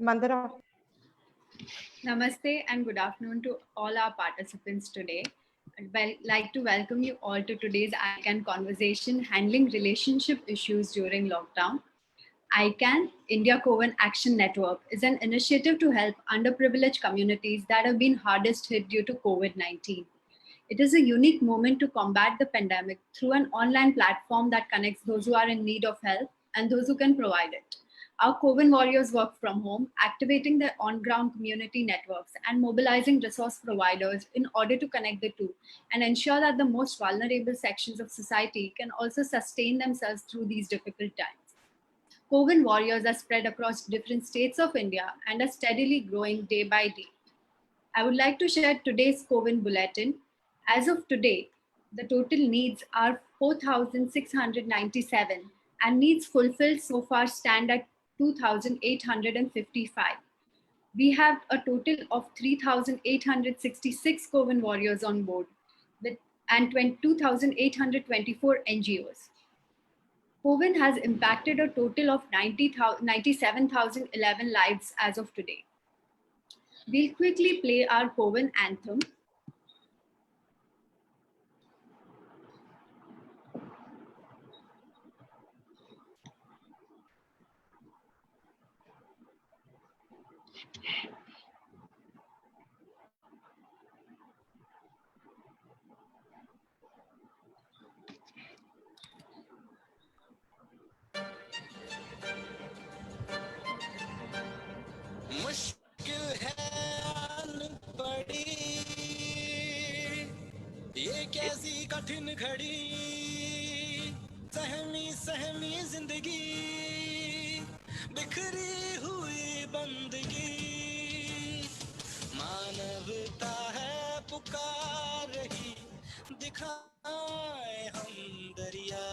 Mandara. Namaste and good afternoon to all our participants today. I'd like to welcome you all to today's ICANN conversation, handling relationship issues during lockdown. ICANN, India Coven Action Network, is an initiative to help underprivileged communities that have been hardest hit due to COVID-19. It is a unique moment to combat the pandemic through an online platform that connects those who are in need of help and those who can provide it. Our Coven warriors work from home, activating their on-ground community networks and mobilizing resource providers in order to connect the two and ensure that the most vulnerable sections of society can also sustain themselves through these difficult times. Coven warriors are spread across different states of India and are steadily growing day by day. I would like to share today's Coven bulletin. As of today, the total needs are 4,697 and needs fulfilled so far stand at 2,855. We have a total of 3,866 Coven warriors on board and 2,824 NGOs. Coven has impacted a total of 97,011 lives as of today. We'll quickly play our Coven anthem. मुश्किल है अनपढ़ी ये कैसी कठिन घड़ी सहमी सहमी जिंदगी बिखरी हुई बंदगी मानवता है पुकार रही दिखाए हम दरिया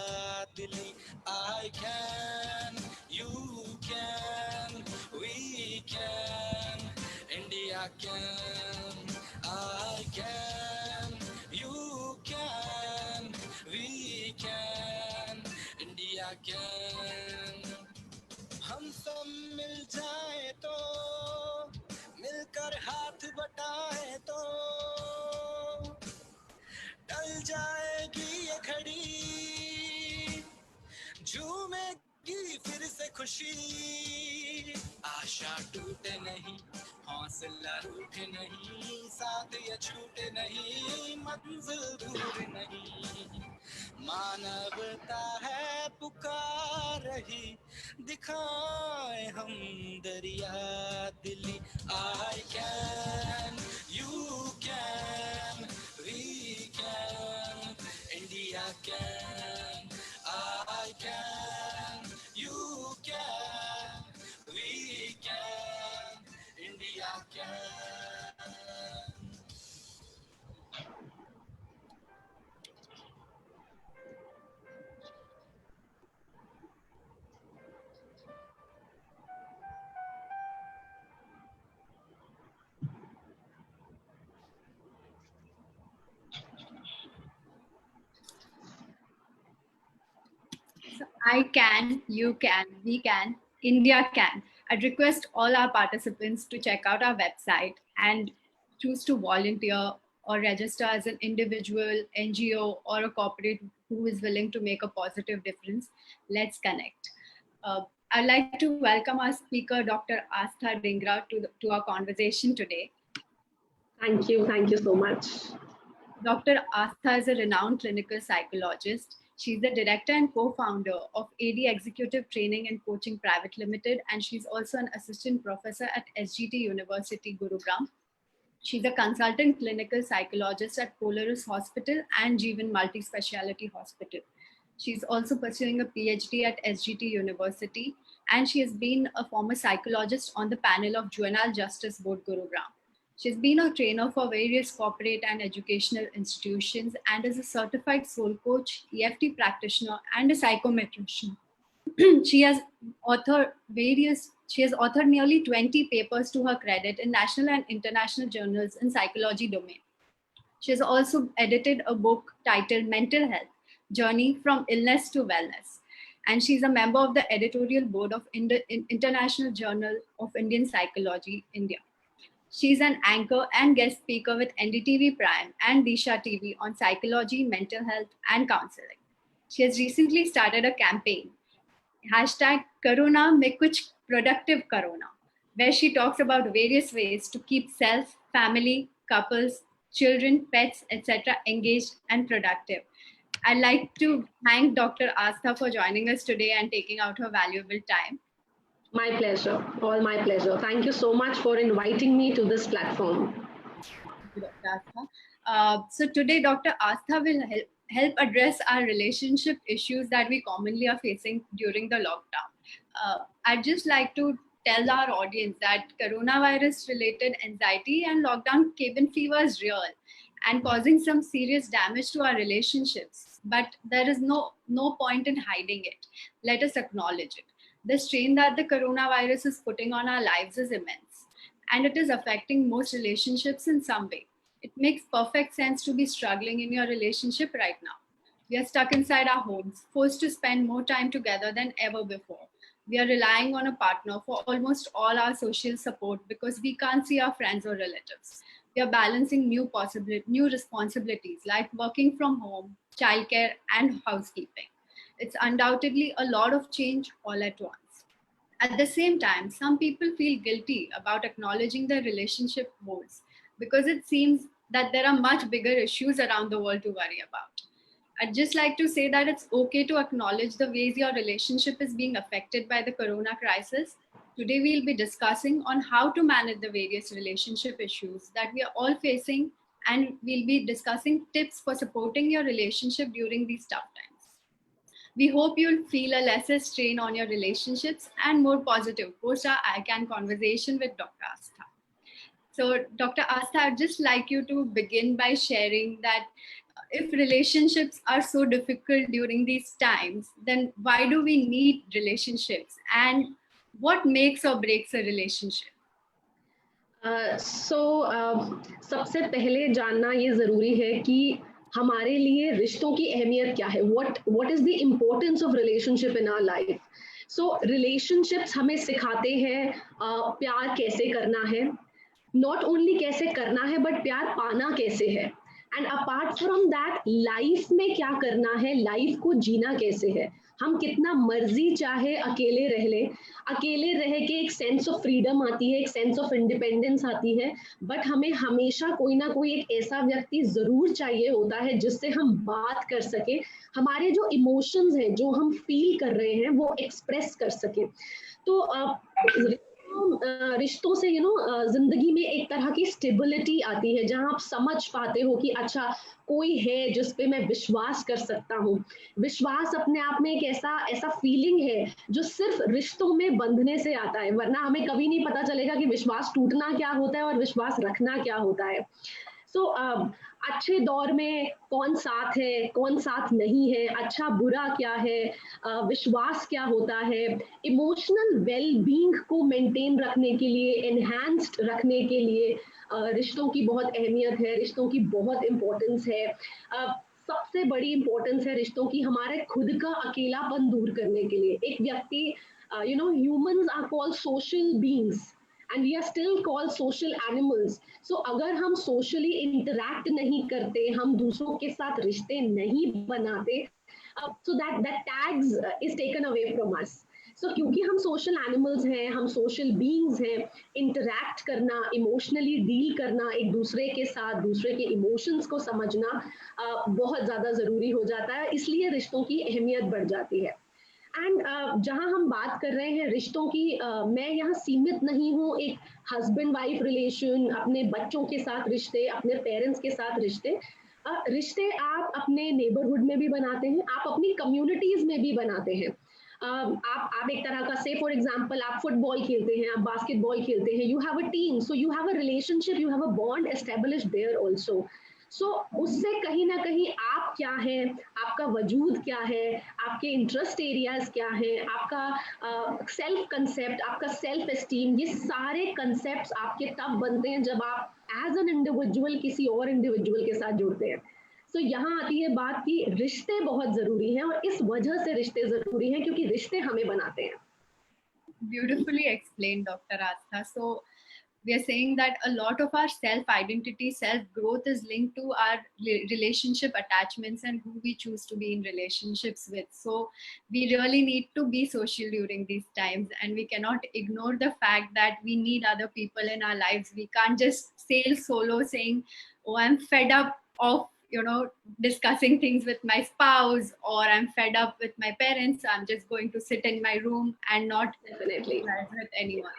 दिली I can, you can, we can, India can, I can, you can, we can, India can. हम सब मिल जाए तो मिलकर हाथ बटाए तो टल जाएगी ये घड़ी झूमेगी फिर से खुशी आशा टूटे नहीं हौसला रूठे नहीं साथ ये छूटे नहीं मंजिल दूर नहीं मानवता है पुकार रही दिखाए हम दरिया दिली I can, you can, we can, India can, I can, you can, we can, India can. So I can, you can, we can, India can. I'd request all our participants to check out our website and choose to volunteer or register as an individual, NGO, or a corporate who is willing to make a positive difference. Let's connect. I'd like to welcome our speaker, Dr. Astha Dhingra, to our conversation today. Thank you so much. Dr. Astha is a renowned clinical psychologist. She's the director and co-founder of AD Executive Training and Coaching Private Limited, and she's also an assistant professor at SGT University, Gurugram. She's a consultant clinical psychologist at Polaris Hospital and Jeevan Multi-Speciality Hospital. She's also pursuing a PhD at SGT University, and she has been a former psychologist on the panel of Juvenile Justice Board, Gurugram. She's been a trainer for various corporate and educational institutions and is a certified soul coach, EFT practitioner, and a psychometrician. She has authored nearly 20 papers to her credit in national and international journals in psychology domain. She has also edited a book titled Mental Health: Journey from Illness to Wellness. and she's a member of the editorial board of International Journal of Indian Psychology, India. She's an anchor and guest speaker with NDTV Prime and Disha TV on psychology, mental health, and counseling. She has recently started a campaign, hashtag Corona Mein Kuch Productive Corona, where she talks about various ways to keep self, family, couples, children, pets, etc. engaged and productive. I'd like to thank Dr. Astha for joining us today and taking out her valuable time. My pleasure, all my pleasure. Thank you so much for inviting me to this platform. Dr. Astha. So today, Dr. Astha will help address our relationship issues that we commonly are facing during the lockdown. I'd just like to tell our audience that coronavirus related anxiety and lockdown cabin fever is real and causing some serious damage to our relationships. But there is no point in hiding it. Let us acknowledge it. The strain that the coronavirus is putting on our lives is immense, and it is affecting most relationships in some way. It makes perfect sense to be struggling in your relationship right now. We are stuck inside our homes, forced to spend more time together than ever before. We are relying on a partner for almost all our social support because we can't see our friends or relatives. We are balancing new responsibilities like working from home, childcare, and housekeeping. It's undoubtedly a lot of change all at once. At the same time, some people feel guilty about acknowledging their relationship woes because it seems that there are much bigger issues around the world to worry about. I'd just like to say that it's okay to acknowledge the ways your relationship is being affected by the corona crisis. Today, we'll be discussing on how to manage the various relationship issues that we are all facing, and we'll be discussing tips for supporting your relationship during these tough times. We hope you'll feel a lesser strain on your relationships and more positive post our ICANN conversation with Dr. Astha. So, Dr. Astha, I'd just like you to begin by sharing that if relationships are so difficult during these times, then why do we need relationships? And what makes or breaks a relationship? सबसे पहले जानना ये ज़रूरी है कि हमारे लिए रिश्तों की अहमियत क्या है. What is the importance of relationship in our life? So relationships हमें सिखाते हैं प्यार कैसे करना है, not only कैसे करना है but प्यार पाना कैसे है, and apart from that life में क्या करना है, लाइफ को जीना कैसे है. हम कितना मर्जी चाहे अकेले रह ले, अकेले रह के एक सेंस ऑफ फ्रीडम आती है, एक सेंस ऑफ इंडिपेंडेंस आती है, बट हमें हमेशा कोई ना कोई एक ऐसा व्यक्ति जरूर चाहिए होता है जिससे हम बात कर सके, हमारे जो इमोशंस हैं, जो हम फील कर रहे हैं, वो एक्सप्रेस कर सके. तो रिश्तों से जिंदगी में एक तरह की स्टेबिलिटी आती है जहां आप समझ पाते हो कि अच्छा कोई है जिस पे मैं विश्वास कर सकता हूँ. विश्वास अपने आप में एक ऐसा फीलिंग है जो सिर्फ रिश्तों में बंधने से आता है, वरना हमें कभी नहीं पता चलेगा कि विश्वास टूटना क्या होता है और विश्वास रखना क्या होता है. सो अच्छे दौर में कौन साथ है, कौन साथ नहीं है, अच्छा बुरा क्या है, विश्वास क्या होता है, इमोशनल वेल बीइंग को मेंटेन रखने के लिए, एनहांस्ड रखने के लिए रिश्तों की बहुत अहमियत है, रिश्तों की बहुत इम्पोर्टेंस है. सबसे बड़ी इम्पोर्टेंस है रिश्तों की हमारे खुद का अकेलापन दूर करने के लिए. एक व्यक्ति humans are called social beings and we are still called social animals. So अगर हम socially interact नहीं करते, हम दूसरों के साथ रिश्ते नहीं बनाते, so that tags is taken away from us. So क्योंकि हम social animals हैं, हम social beings हैं, interact करना, emotionally deal करना, एक दूसरे के साथ दूसरे के emotions को समझना बहुत ज़्यादा ज़रूरी हो जाता है, इसलिए रिश्तों की अहमियत बढ़ जाती है. एंड जहाँ हम बात कर रहे हैं रिश्तों की, मैं यहाँ सीमित नहीं हूँ एक हस्बैंड वाइफ रिलेशन, अपने बच्चों के साथ रिश्ते, अपने पेरेंट्स के साथ रिश्ते. रिश्ते आप अपने नेबरहुड में भी बनाते हैं, आप अपनी कम्युनिटीज में भी बनाते हैं. आप एक तरह का, से फॉर एग्जांपल आप फुटबॉल खेलते हैं, आप बास्केटबॉल खेलते हैं, you have a team, so you have a relationship, you have a bond established there also. So उससे कहीं ना कहीं आप क्या है, आपका वजूद क्या है, आपके इंटरेस्ट एरियाज क्या है, आपका सेल्फ कंसेप्ट, आपका सेल्फ एस्टीम, ये सारे कंसेप्ट्स आपके तब बनते हैं जब आप एज एन इंडिविजुअल किसी और इंडिविजुअल के साथ जुड़ते हैं. सो यहाँ आती है बात कि रिश्ते बहुत जरूरी हैं, और इस वजह से रिश्ते जरूरी हैं क्योंकि रिश्ते हमें बनाते हैं. Beautifully explained, Dr. Astha. So we are saying that a lot of our self identity, self growth is linked to our relationship attachments and who we choose to be in relationships with. So we really need to be social during these times, and we cannot ignore the fact that we need other people in our lives. We can't just sail solo saying, oh, I'm fed up of discussing things with my spouse, or I'm fed up with my parents, I'm just going to sit in my room and not Definitely. interact with anyone.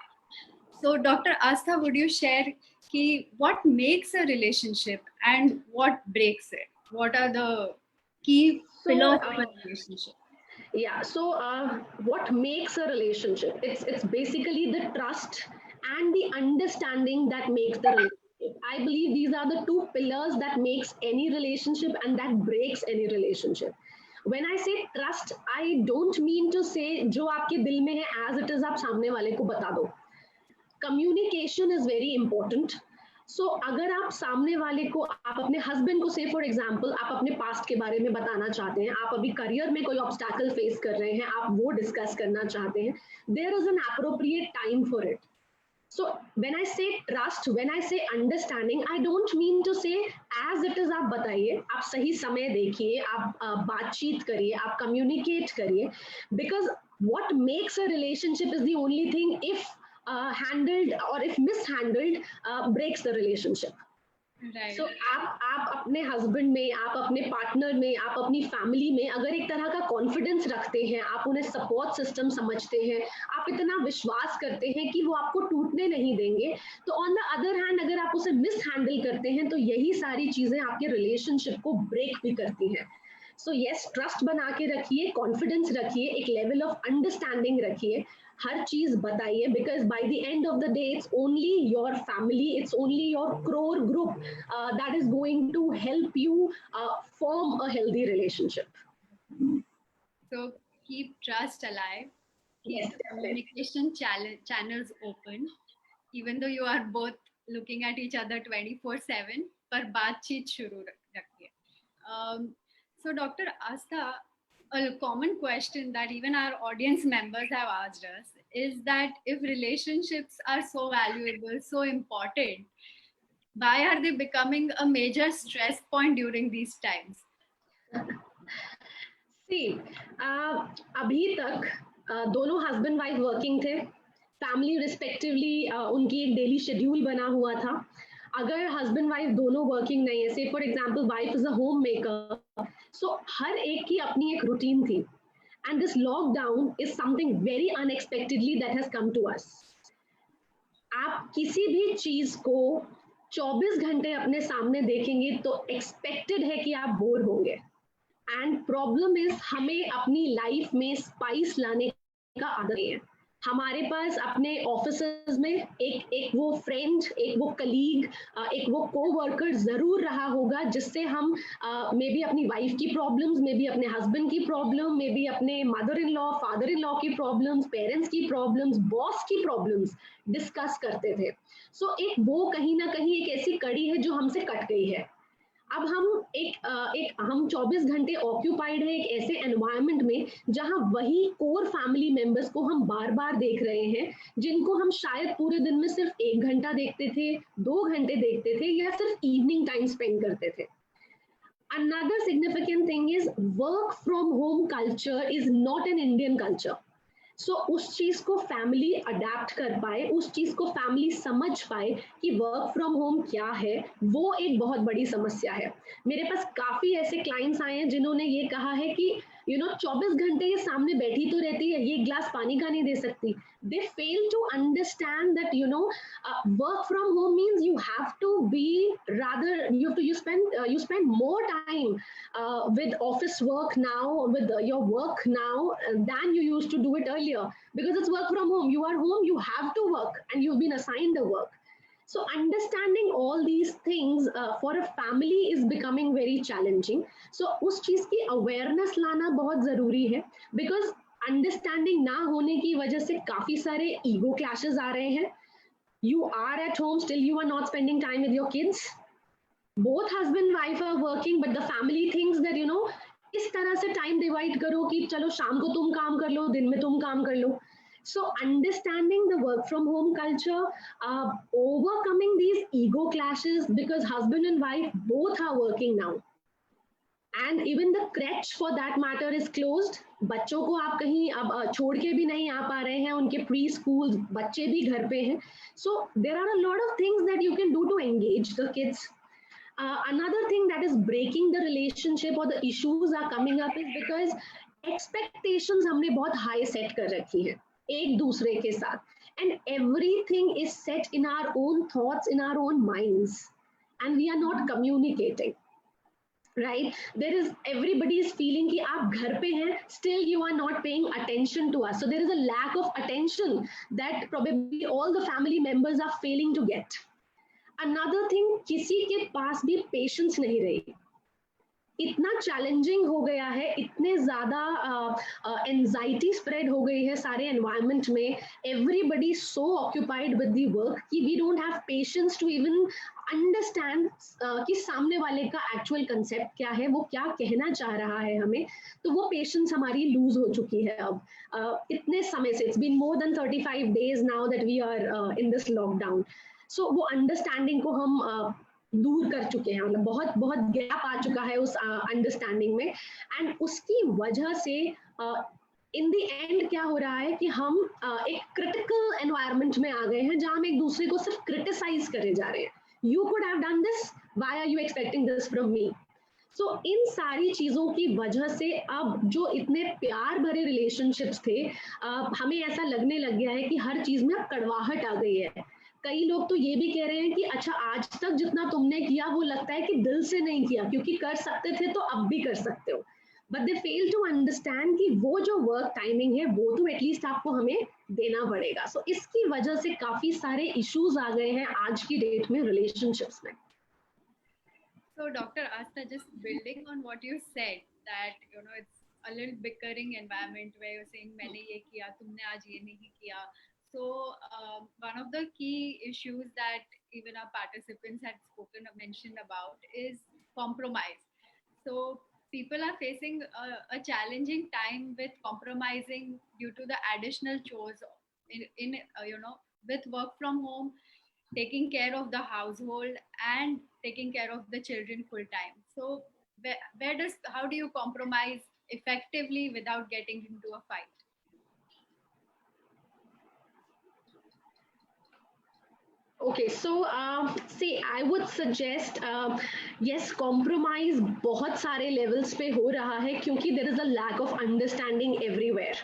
So Dr. Astha, would you share what makes a relationship and what breaks it? What are the key pillars of a relationship? Yeah, so what makes a relationship? It's basically the trust and the understanding that makes the relationship. I believe these are the two pillars that makes any relationship and that breaks any relationship. When I say trust, I don't mean to say जो आपके दिल में है as it is आप सामने वाले को बता दो. Communication is very important. सो अगर आप सामने वाले को, आप अपने हस्बैंड को से फॉर एग्जांपल आप अपने पास्ट के बारे में बताना चाहते हैं, आप अभी करियर में कोई ऑब्स्टैकल फेस कर रहे हैं, आप वो डिस्कस करना चाहते हैं, there is an appropriate time for it. So when I say trust, when I say understanding, I don't mean to say as it is आप बताइए, आप सही समय देखिए, आप बातचीत करिए, आप communicate करिए, because what makes a relationship is the only thing if handled or if mishandled breaks the relationship. Right. So आप अपने हस्बैंड में, आप अपने पार्टनर में, आप अपनी फैमिली में अगर एक तरह का कॉन्फिडेंस रखते हैं, आप उन्हें सपोर्ट सिस्टम समझते हैं, आप इतना विश्वास करते हैं कि वो आपको टूटने नहीं देंगे, तो ऑन द अदर हैंड अगर आप उसे मिस हैंडल करते हैं तो यही सारी चीजें आपके रिलेशनशिप को ब्रेक भी करती हैं. सो यस, ट्रस्ट बना के रखिए, कॉन्फिडेंस रखिए, एक लेवल ऑफ अंडरस्टैंडिंग रखिए, हर चीज बताइए, because by the end of the day it's only your family, it's only your core group that is going to help you form a healthy relationship. So keep trust alive, keep Yes, the communication channels open, even though you are both looking at each other 24/7, पर बातचीत शुरू रखिए. So Dr. Astha, a common question that even our audience members have asked us is that if relationships are so valuable, so important, why are they becoming a major stress point during these times? See, अभी तक दोनों husband wife working थे, family respectively उनकी एक daily schedule बना हुआ था. अगर हस्बैंड वाइफ दोनों वर्किंग नहीं है, say for example wife is a homemaker, so हर एक की अपनी एक रूटीन थी, and this lockdown is something very unexpectedly that has come to us. आप किसी भी चीज को 24 घंटे अपने सामने देखेंगे तो एक्सपेक्टेड है कि आप बोर होंगे. एंड प्रॉब्लम इज हमें अपनी लाइफ में स्पाइस लाने का आदत है. हमारे पास अपने ऑफिसेज में एक वो फ्रेंड, एक वो कलीग, एक वो कोवर्कर जरूर रहा होगा जिससे हम मे बी अपनी वाइफ की प्रॉब्लम्स, मे बी अपने हस्बैंड की प्रॉब्लम, मे बी अपने mother in law, father in law की प्रॉब्लम्स, पेरेंट्स की प्रॉब्लम्स, बॉस की प्रॉब्लम्स डिस्कस करते थे. सो एक वो कहीं ना कहीं एक ऐसी कड़ी है जो हमसे कट गई है. अब हम हम 24 घंटे ऑक्यूपाइड है एक ऐसे एनवायरनमेंट में जहां वही कोर फैमिली मेंबर्स को हम बार बार देख रहे हैं, जिनको हम शायद पूरे दिन में सिर्फ 1 घंटा देखते थे, 2 घंटे देखते थे, या सिर्फ इवनिंग टाइम स्पेंड करते थे. Another significant thing is work from home culture is not an Indian culture. सो उस चीज को फैमिली अडेप्ट कर पाए, उस चीज को फैमिली समझ पाए कि वर्क फ्रॉम होम क्या है, वो एक बहुत बड़ी समस्या है. मेरे पास काफी ऐसे क्लाइंट्स आए हैं जिन्होंने ये कहा है कि 24 घंटे ये सामने बैठी तो रहती है, ये गिलास पानी का नहीं दे सकती. They fail to understand that work from home means you have to be rather you spend more time with office work now, with your work now, than you used to do it earlier, because it's work from home. You are home, you have to work, and you've been assigned the work. So understanding all these things for a family is becoming very challenging. So उस चीज की awareness लाना बहुत जरूरी है, because understanding ना होने की वजह से काफी सारे ego clashes आ रहे हैं. You are at home, still you are not spending time with your kids. both husband wife are working, but the family thinks that इस तरह से टाइम डिवाइड करो कि चलो शाम को तुम काम कर लो, दिन में तुम काम कर लो. So understanding the work from home culture, overcoming these ego clashes, because husband and wife both are working now, and even the crèche for that matter is closed. बच्चों को आप कहीं अब छोड़ के भी नहीं आ पा रहे हैं, उनके प्री स्कूल बच्चे भी घर पे हैं. So there are a lot of things that you can do to engage the kids. Another thing that is breaking the relationship or the issues are coming up is because expectations हमने बहुत high set कर रखी है एक दूसरे के साथ, and everything is set in our own thoughts, in our own minds, and we are not communicating. Right, there is, everybody is feeling कि आप घर पे हैं, still you are not paying attention to us. So there is a lack of attention that probably all the family members are failing to get. Another thing, किसी के पास भी patience नहीं रही. इतना चैलेंजिंग हो गया है, इतने ज्यादा एंजाइटी स्प्रेड हो गई है सारे एनवायरनमेंट में, everybody so occupied with the work कि we don't have patience to even understand कि सामने वाले का एक्चुअल कंसेप्ट क्या है, वो क्या कहना चाह रहा है हमें. तो वो पेशेंस हमारी लूज हो चुकी है अब इतने समय से. It's been more than 35 days now that we are in this lockdown. So वो अंडरस्टैंडिंग को हम दूर कर चुके हैं, मतलब बहुत बहुत गैप आ चुका है उस अंडरस्टैंडिंग में. एंड उसकी वजह से इन द एंड क्या हो रहा है कि हम एक क्रिटिकल एनवायरनमेंट में आ गए हैं जहां हम एक दूसरे को सिर्फ क्रिटिसाइज करे जा रहे हैं. You could have done this, why are you expecting this from me. So इन सारी चीजों की वजह से अब जो इतने प्यार भरे रिलेशनशिप्स थे, हमें ऐसा लगने लग गया है कि हर चीज में अब कड़वाहट आ गई है. कई लोग तो ये भी कह रहे हैं कि अच्छा, आज तक जितना तुमने किया वो लगता है कि दिल से नहीं किया, क्योंकि कर सकते थे तो अब भी कर सकते हो. But they fail to understand कि वो जो वर्क टाइमिंग है वो तो एटलीस्ट आपको हमें देना पड़ेगा. सो इसकी वजह से काफी सारे इश्यूज आ गए हैं आज की डेट में रिलेशनशिप्स में. So, Dr. Asta, just building on what you said, that it's a little bickering environment where you're saying मैंने ये किया, तुमने आज ये नहीं किया. So, one of the key issues that even our participants had mentioned about is compromise. So, people are facing a challenging time with compromising due to the additional chores in with work from home, taking care of the household and taking care of the children full time. So how do you compromise effectively without getting into a fight? Okay, so see, I would suggest yes, compromise बहुत सारे levels पे हो रहा है क्योंकि there is a lack of understanding everywhere.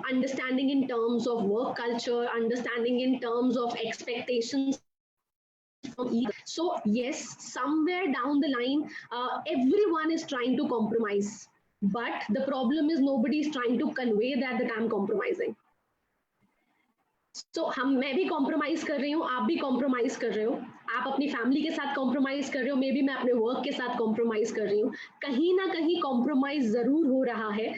Understanding in terms of work culture, understanding in terms of expectations from each. So yes, somewhere down the line, everyone is trying to compromise, but the problem is nobody is trying to convey that I'm compromising. तो मैं भी compromise कर रही हूँ, आप भी compromise कर रहे हो, आप अपनी फैमिली के साथ कॉम्प्रोमाइज कर रहे हो, मे बी मैं अपने वर्क के साथ कॉम्प्रोमाइज कर रही हूँ. कहीं ना कहीं कॉम्प्रोमाइज जरूर हो रहा है.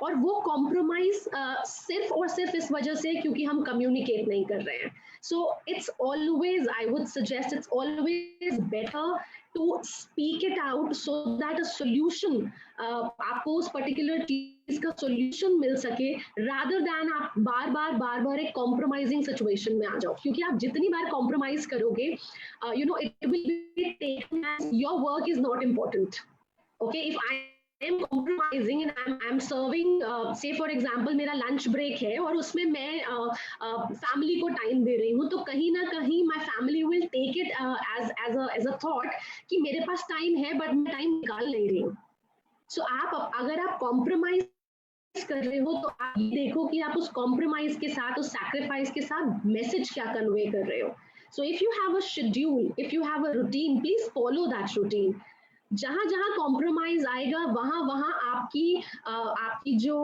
और वो कॉम्प्रोमाइज सिर्फ और सिर्फ इस वजह से क्योंकि हम कम्युनिकेट नहीं कर रहे हैं. So it's always, I would suggest, it's always better to speak it out so that a solution, आपको उस पर्टिकुलर चीज का सोल्यूशन मिल सके, रादर दैन आप बार बार एक कॉम्प्रोमाइजिंग सिचुएशन में आ जाओ. क्योंकि आप जितनी बार कॉम्प्रोमाइज करोगे, it will be taken as your work is not important. Okay, if I am compromising and I'm serving, say for example मेरा lunch break है और उसमें मैं family को time दे रही हूँ, तो कहीं ना कहीं my family will take it as a thought कि मेरे पास time है but मैं time निकाल नहीं रही हूँ. So अगर आप compromise कर रहे हो तो आप ये देखो कि आप उस compromise के साथ, उस sacrifice के साथ message क्या convey कर रहे हो. So if you have a schedule, if you have a routine, please follow that routine. जहां जहां कॉम्प्रोमाइज आएगा वहां वहां आपकी जो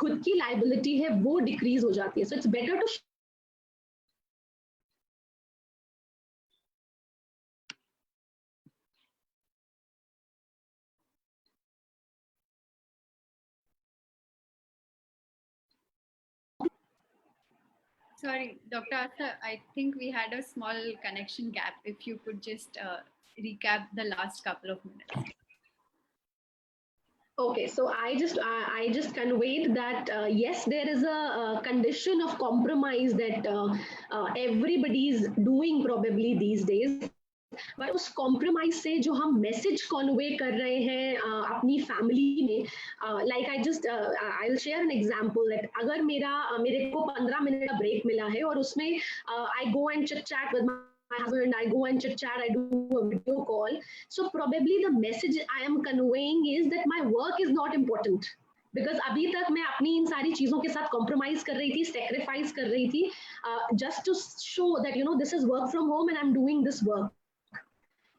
खुद की लाइबिलिटी है वो डिक्रीज हो जाती है. So it's better to Sorry, Dr. Asta, I think we had a small connection gap. If you could just recap the last couple of minutes. Okay, so I just conveyed that yes, there is a condition of compromise that everybody is doing probably these days. But उस compromise से जो हम message Conway कर रहे हैं अपनी family में, like I just I will share an example that अगर मेरे को 15 मिनट का ब्रेक मिला है और उसमें I go and chit chat with my husband, I go and chit chat, I do a video call. So probably the message I am conveying is that my work is not important. Because अभी तक मैं अपनी इन सारी चीजों के साथ compromise कर रही थी, सेक्रीफाइस कर रही थी, just to show that you know this is work from home and I am doing this work.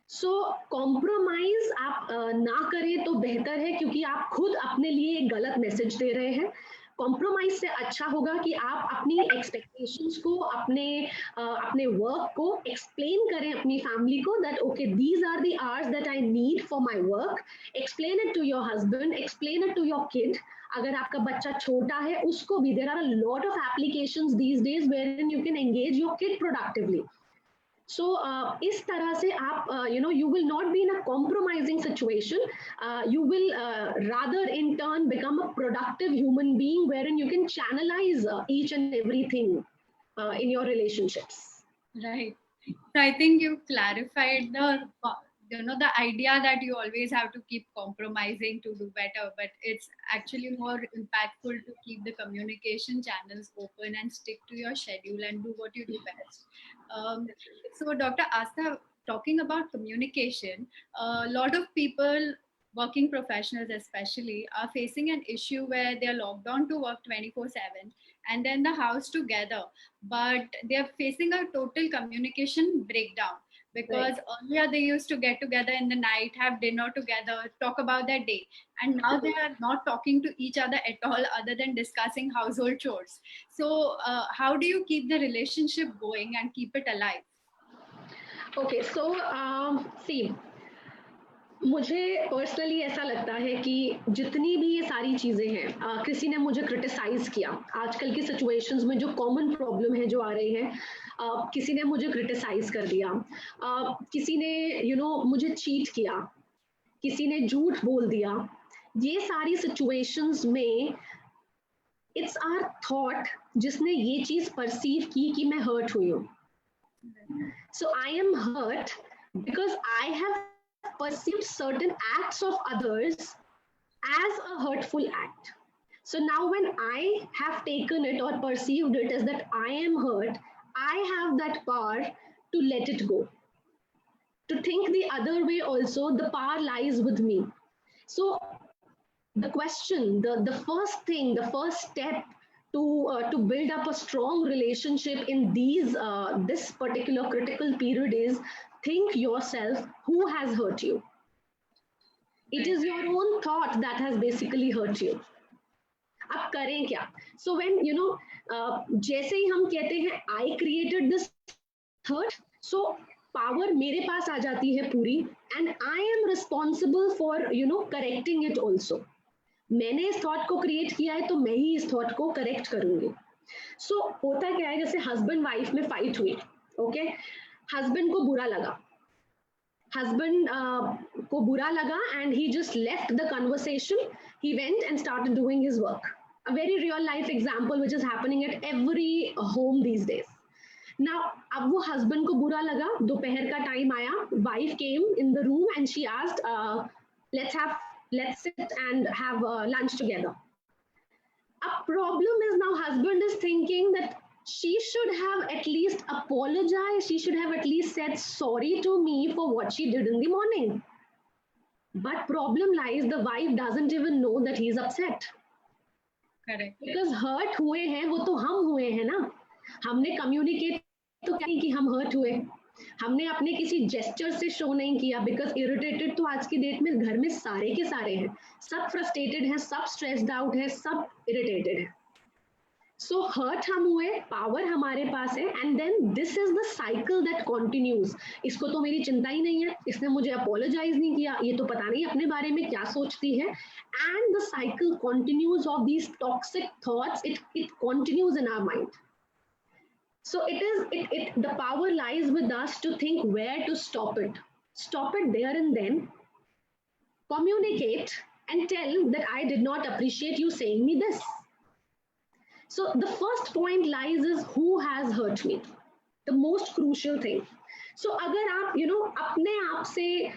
So compromise आप ना करें तो बेहतर है, क्योंकि आप खुद अपने लिए एक गलत मैसेज दे रहे हैं. कॉम्प्रोमाइज से अच्छा होगा कि आप अपनी एक्सपेक्टेशंस को, अपने वर्क को एक्सप्लेन करें अपनी फैमिली को, that okay these are the hours that I need for my work. Explain it to your husband, explain it to your kid. अगर आपका बच्चा छोटा है उसको भी, there are a lot of applications these days wherein you can engage your kid productively. So इस तरह से आप you will not be in a compromising situation. You will rather in turn become a productive human being wherein you can channelize each and everything in your relationships. Right. So I think you clarified the idea that you always have to keep compromising to do better, but it's actually more impactful to keep the communication channels open and stick to your schedule and do what you do best. So Dr. Asta, talking about communication, a lot of people, working professionals especially, are facing an issue where they're locked on to work 24/7 and then the house together, but they're facing a total communication breakdown. Because earlier they used to get together in the night, have dinner together, talk about their day. And now they are not talking to each other at all other than discussing household chores. So how do you keep the relationship going and keep it alive? Okay, so see, मुझे personally ऐसा लगता है कि जितनी भी ये सारी चीज़ें हैं, किसी ने मुझे क्रिटिसाइज किया, आजकल की सिचुएशंस में जो कॉमन प्रॉब्लम है जो आ रही है, किसी ने मुझे क्रिटिसाइज कर दिया, किसी ने मुझे चीट किया, किसी ने झूठ बोल दिया. ये सारी सिचुएशंस में इट्स आवर थॉट जिसने ये चीज़ परसीव की कि मैं हर्ट हुई हूँ. So I am hurt because I have perceived certain acts of others as a hurtful act. So now when I have taken it or perceived it as that I am hurt, I have that power to let it go. To think the other way also, the power lies with me. So the question, the first thing, the first step to build up a strong relationship in this particular critical period is think yourself who has hurt you. It is your own thought that has basically hurt you. अब करें क्या? So when जैसे ही हम कहते हैं I created this hurt, so power मेरे पास आ जाती है पूरी, and I am responsible for correcting it also. मैंने इस थॉट को क्रिएट किया है तो मैं ही इस थॉट को करेक्ट करूंगी. सो होता क्या है, जैसे हस्बैंड वाइफ में फाइट हुई, ओके, हस्बैंड को बुरा लगा, को बुरा लगा and he just left the conversation. He went and started doing his work. A very real life example which is happening at every home these days. Now अब वो husband को बुरा लगा, दोपहर का टाइम आया, wife came in the room and she asked let's sit and have lunch together. A problem is now husband is thinking that she should have at least apologized. She should have at least said sorry to me for what she did in the morning. But problem lies, the wife doesn't even know that he's upset. Correct. Because hurt हुए हैं वो तो हम हुए हैं ना. हमने communicate तो क्या नहीं कि हम hurt हुए. हमने अपने किसी जेस्चर से शो नहीं किया. बिकॉज इरिटेटेड तो आज की डेट में घर में सारे के सारे हैं. सब फ्रस्ट्रेटेड हैं, सब स्ट्रेस्ड आउट है, सब इरिटेटेड है. सो हर्ट हम हुए, पावर हमारे पास है, and then this is the cycle that continues. इसको तो मेरी चिंता ही नहीं है, इसने मुझे अपोलोजाइज नहीं किया, ये तो पता नहीं अपने बारे में क्या सोचती है. And the cycle continues of these toxic thoughts. It continues in our mind. So the power lies with us to think where to stop it. stop it there and then, communicate and tell that I did not appreciate you saying me this. So the first point lies is who has hurt me, the most crucial thing. So अगर आप अपने आप से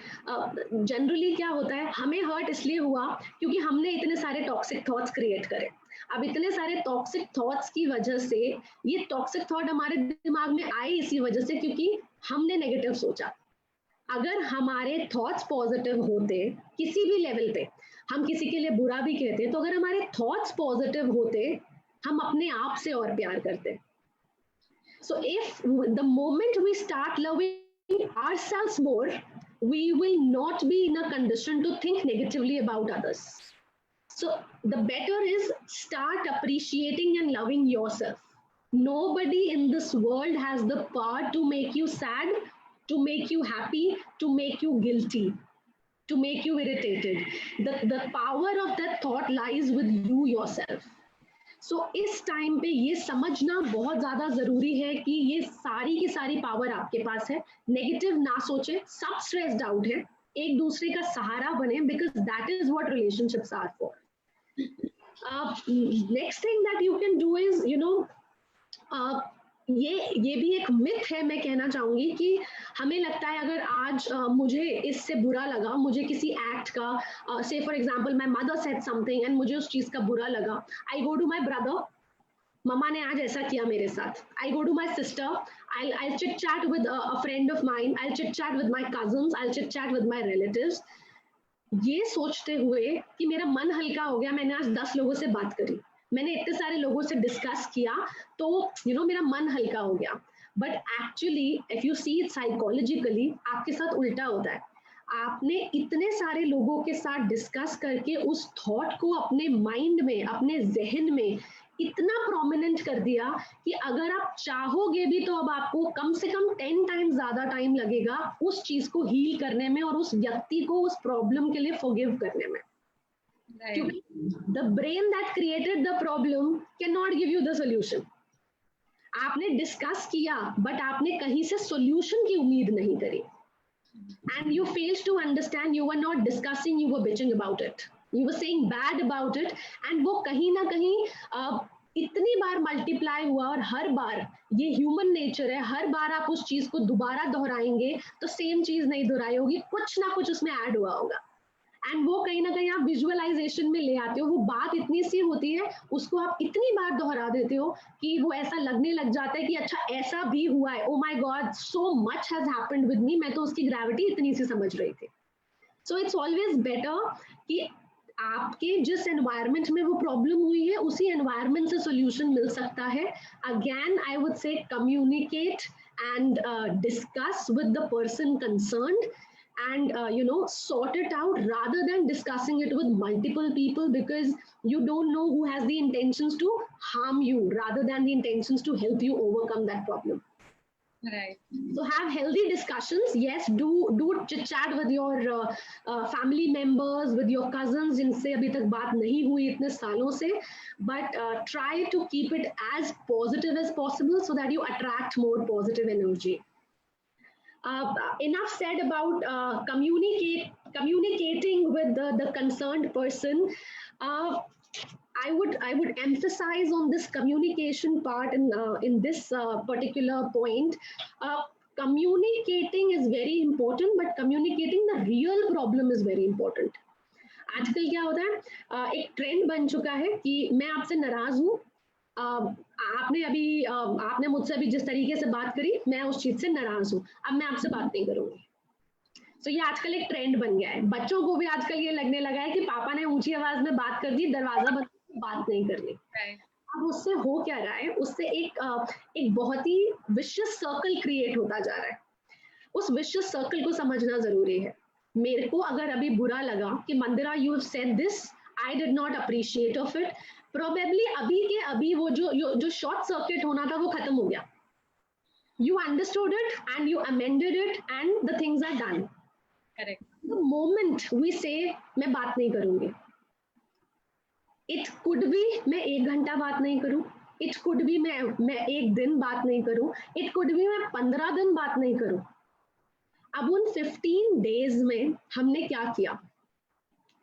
generally क्या होता है, हमें hurt इसलिए हुआ क्योंकि हमने इतने सारे टॉक्सिक थॉट्स क्रिएट करे. अब इतने सारे टॉक्सिक थॉट्स की वजह से ये टॉक्सिक थॉट हमारे दिमाग में आए इसी वजह से क्योंकि हमने नेगेटिव सोचा. अगर हमारे थॉट्स पॉजिटिव होते किसी भी लेवल पे, हम किसी के लिए बुरा भी कहते, तो अगर हमारे थॉट्स पॉजिटिव होते हम अपने आप से और प्यार करते. So if the moment we start loving ourselves more, we will not be in a condition to think negatively about others. So the better is start appreciating and loving yourself. Nobody in this world has the power to make you sad, to make you happy, to make you guilty, to make you irritated. The power of that thought lies with you yourself. So इस time पे ये समझना बहुत ज्यादा जरूरी है कि ये सारी की सारी पावर आपके पास है. नेगेटिव ना सोचे, सब स्ट्रेस्ड आउट है, एक दूसरे का सहारा बने, because that is what relationships are for. Next thing that you can do is ये भी एक मिथ है, मैं कहना चाहूंगी कि हमें लगता है अगर आज मुझे इससे बुरा लगा, मुझे किसी एक्ट का, से for example my mother said something and मुझे उस चीज का बुरा लगा, I go to my brother, मम्मा ने आज ऐसा किया मेरे साथ, I go to my sister, I'll chit chat with a friend of mine, I'll chit chat with my cousins, I'll chit chat with my relatives. ये सोचते हुए कि मेरा मन हल्का हो गया, मैंने आज 10 लोगों से बात करी, मैंने इतने सारे लोगों से डिस्कस किया, तो मेरा मन हल्का हो गया. But actually if you see it psychologically, आपके साथ उल्टा होता है. आपने इतने सारे लोगों के साथ डिस्कस करके उस थॉट को अपने माइंड में, अपने जहन में इतना प्रोमिनेंट कर दिया कि अगर आप चाहोगे भी तो अब आपको कम से कम 10 टाइम्स ज्यादा टाइम लगेगा उस चीज को हील करने में और उस व्यक्ति को उस प्रॉब्लम के लिए फॉरगिव करने में. क्योंकि the brain that created the problem cannot give you the solution. आपने डिस्कस किया बट आपने कहीं से सॉल्यूशन की उम्मीद नहीं करी. And you failed to understand, you were not discussing, you were bitching about it. You were saying bad about it. And वो कहीं ना कहीं इतनी बार मल्टीप्लाई हुआ और हर बार, ये ह्यूमन नेचर है, हर बार आप उस चीज को दोबारा दोहराएंगे तो सेम चीज नहीं दोहराई होगी, कुछ ना कुछ उसमें ऐड हुआ होगा. एंड वो कहीं ना कहीं आप विजुअलाइजेशन में ले आते हो. वो बात इतनी सी होती है, उसको आप इतनी बार दोहरा देते हो कि वो ऐसा लगने लग जाता है कि अच्छा ऐसा भी हुआ है, oh my God so much has happened with me, मैं तो उसकी ग्रेविटी इतनी सी समझ रही थी. सो इट्स ऑलवेज बेटर कि आपके जिस एनवायरनमेंट में वो प्रॉब्लम हुई है उसी एनवायरनमेंट से सोल्यूशन मिल सकता है. अगेन आई वुड से communicate and discuss with the person concerned and sort it out rather than discussing it with multiple people, because you don't know who has the intentions to harm you rather than the intentions to help you overcome that problem. Right. So have healthy discussions. Yes, do chit chat with your family members, with your cousins जिनसे अभी तक बात नहीं हुई इतने सालों से, but try to keep it as positive as possible so that you attract more positive energy. Enough said about communicating with the concerned person. I would emphasize on this communication part in this particular point. Communicating is very important, but communicating the real problem is very important. आजकल क्या होता है, एक trend बन चुका है कि मैं आपसे नाराज हूँ, आपने मुझसे अभी जिस तरीके से बात करी, मैं उस चीज से नाराज हूँ, अब मैं आपसे बात नहीं करूंगी. तो ये आजकल एक ट्रेंड बन गया है. बच्चों को भी आजकल ये लगने लगा है कि पापा ने ऊंची आवाज में बात कर दी, दरवाजा बंद, बात नहीं करनी. अब उससे हो क्या रहा है, उससे एक बहुत ही विशियस सर्कल क्रिएट होता जा रहा है. उस विशियस सर्कल को समझना जरूरी है. मेरे को अगर अभी बुरा लगा कि Mandira you have said this, I did not appreciate of it, probably अभी वो जो शॉर्ट सर्किट होना था वो खत्म हो गया. You understood it and you amended it and the things are done. Correct. The moment we say मैं बात नहीं करूंगी, it could be मैं 1 घंटा बात नहीं करूं, it could be मैं 1 दिन बात नहीं करूं, it could be मैं 15 दिन बात नहीं करूं. अब उन 15 डेज में हमने क्या किया?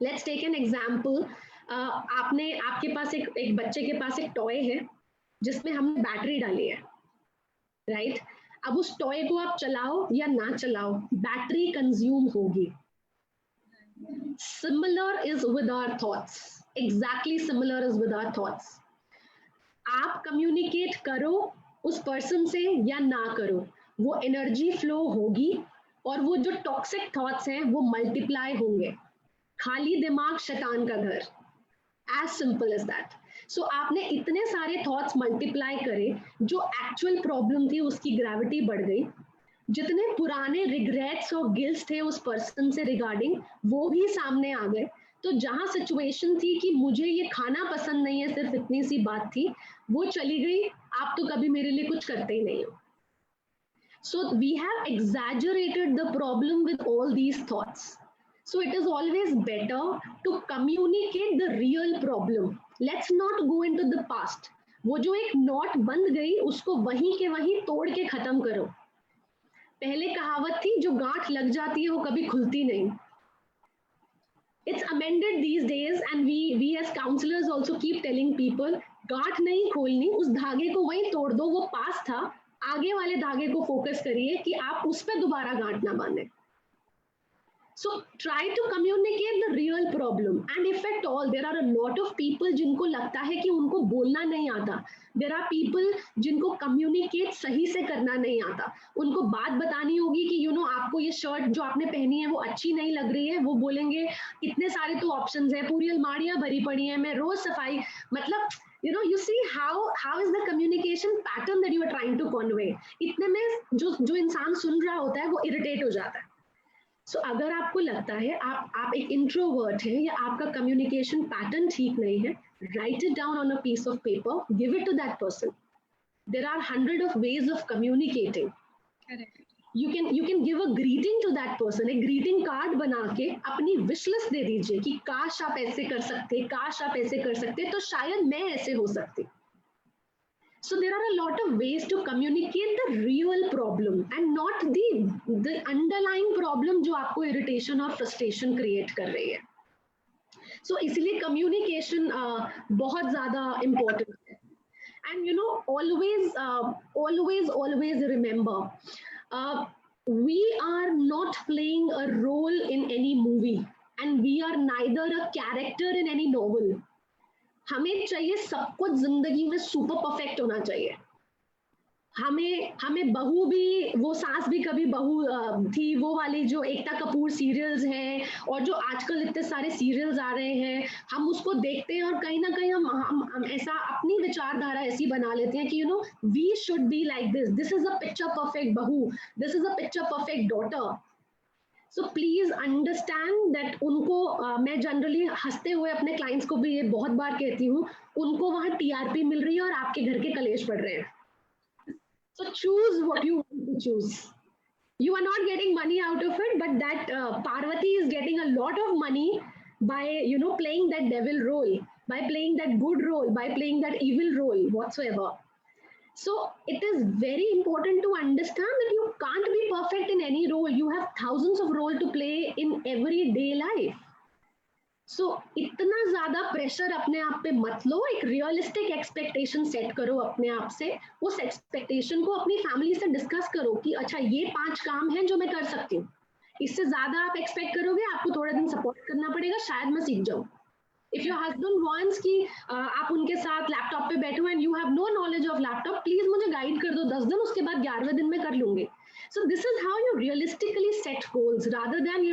Let's take an example. आपके पास एक बच्चे के पास एक टॉय है जिसमें हमने बैटरी डाली है, राइट? अब उस टॉय को आप चलाओ या ना चलाओ, बैटरी कंज्यूम होगी. Similar is with our thoughts. Exactly similar is with our thoughts. आप कम्युनिकेट करो उस पर्सन से या ना करो, वो एनर्जी फ्लो होगी और वो जो टॉक्सिक थॉट्स हैं वो मल्टीप्लाई होंगे. खाली दिमाग शैतान का घर. As simple as that. So आपने इतने सारे थॉट्स मल्टीप्लाई करे, जो एक्चुअल प्रॉब्लम थी उसकी ग्रेविटी बढ़ गई. जितने पुराने रिग्रेट्स और गिल्ट्स थे उस पर्सन से रिगार्डिंग, वो भी सामने आ गए. तो जहां सिचुएशन थी कि मुझे ये खाना पसंद नहीं है, सिर्फ इतनी सी बात थी, वो चली गई. आप तो कभी मेरे लिए कुछ करते ही नहीं हो. So we have exaggerated the problem with all these thoughts. So it is always better to communicate the real problem. Let's not go into the past. वो जो एक नॉट बंध गई उसको वहीं के वहीं तोड़ के खत्म करो. पहले कहावत थी, जो गांठ लग जाती है वो कभी खुलती नहीं. It's amended these days and we as counselors also keep telling people, गांठ नहीं खोलनी, उस धागे को वहीं तोड़ दो, वो पास था. आगे वाले धागे को फोकस करिए कि आप उस पर दोबारा गांठ ना बांधे. So try to communicate the real problem, and if at all there are a lot of people जिनको लगता है कि उनको बोलना नहीं आता. There are people जिनको communicate सही से करना नहीं आता. उनको बात बतानी होगी कि आपको ये शर्ट जो आपने पहनी है वो अच्छी नहीं लग रही है. वो बोलेंगे इतने सारे तो ऑप्शंस है, पूरी अलमारियां भरी पड़ी हैं, मैं रोज सफाई. मतलब you see how is the communication pattern that you are trying to convey. इतने में जो इंसान सुन रहा होता है वो इरिटेट हो जाता है. सो अगर आपको लगता है आप एक इंट्रोवर्ट है या आपका कम्युनिकेशन पैटर्न ठीक नहीं है, write it down on a piece of paper, give it to that person. There are 100 of ways of communicating. Correct. You can give a greeting to that person. एक greeting card बना के अपनी wish list दे दीजिए कि काश आप ऐसे कर सकते, काश आप ऐसे कर सकते, तो शायद मैं ऐसे हो सकती. So there are a lot of ways to communicate the real problem and not the underlying problem जो आपको irritation और frustration create कर रही है. So इसलिए communication बहुत ज़्यादा important है. And always remember, we are not playing a role in any movie and we are neither a character in any novel. हमें चाहिए सब कुछ जिंदगी में सुपर परफेक्ट होना चाहिए. हमें बहू भी, वो सास भी कभी बहू थी, वो वाली जो एकता कपूर सीरियल्स हैं और जो आजकल इतने सारे सीरियल्स आ रहे हैं, हम उसको देखते हैं और कहीं ना कहीं हम ऐसा अपनी विचारधारा ऐसी बना लेते हैं कि we should be like this is a picture perfect बहू, this is a picture perfect daughter. So please understand that उनको मैं जनरली हंसते हुए अपने क्लाइंट्स को भी ये बहुत बार कहती हूँ, उनको वहाँ टीआरपी मिल रही है और आपके घर के कलेश पड़ रहे हैं. So choose what you want to choose. You are not getting money out of it, but that Parvati is getting a lot of money by playing that devil role, by playing that good role, by playing that evil role whatsoever. So it is very important to understand that you can't be perfect in any role. You have thousands of roles to play in everyday life. So इतना ज्यादा pressure अपने आप पे मत लो. एक realistic expectation set करो अपने आप से. उस एक्सपेक्टेशन को अपनी फैमिली से डिस्कस करो कि अच्छा ये 5 काम हैं जो मैं कर सकती हूँ. इससे ज्यादा आप एक्सपेक्ट करोगे, आपको थोड़ा दिन सपोर्ट करना पड़ेगा, शायद मैं सीख जाऊँ. If your husband wants कि आप उनके साथ लैपटॉप पे बैठो and you have no knowledge of laptop, please मुझे गाइड कर दो 10 दिन, उसके बाद 11वें दिन में कर लूंगी. So this is how you realistically set goals rather than